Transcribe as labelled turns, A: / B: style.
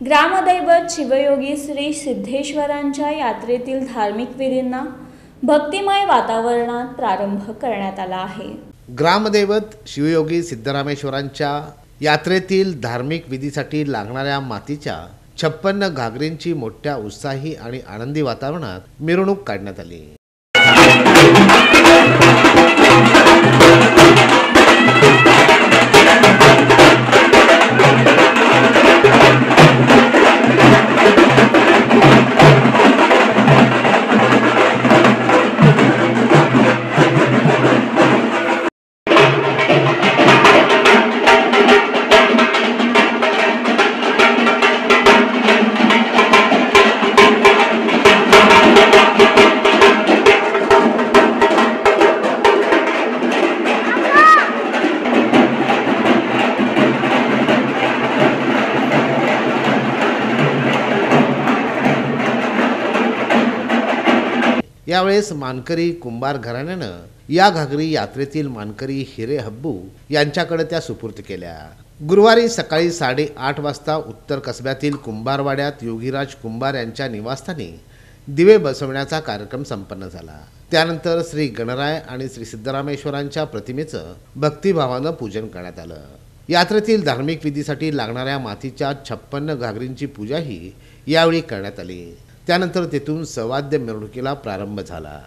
A: ग्रामदैवत शिवयोगी श्री सिद्धेश्वरांच्या यात्रेतील धार्मिक विधींना भक्तिमय वातावरणात प्रारंभ करण्यात आला आहे।
B: ग्रामदैवत शिवयोगी सिद्धरामेश्वरांच्या यात्रेतील धार्मिक विधीसाठी लागणाऱ्या मातीच्या 56 घागरींची मोठ्या उत्साही आणि आनंदी वातावरणात मिरवणूक काढण्यात आली। यावेळेस मानकरी कुंभार घराण्यानं या घागरी यात्रेतील मानकरी हिरे हब्बू यांच्याकडे त्या सुपूर्द केल्या। गुरुवारी सकाळी 8:30 वाजता उत्तर कसब्यातील कुंभारवाड्यात योगीराज कुंभार यांच्या निवासस्थानी दिवे बसवण्याचा कार्यक्रम संपन्न झाला। त्यानंतर श्री गणराय आणि श्री सिद्धरामेश्वरांच्या प्रतिमेचं भक्तिभावानं पूजन करण्यात आलं। यात्रेतील धार्मिक विधीसाठी लागणाऱ्या मातीच्या 56 घागरींची पूजाही यावेळी करण्यात आली। त्यानंतर तेथून सवाद्य मिरवणुकीला प्रारंभ झाला।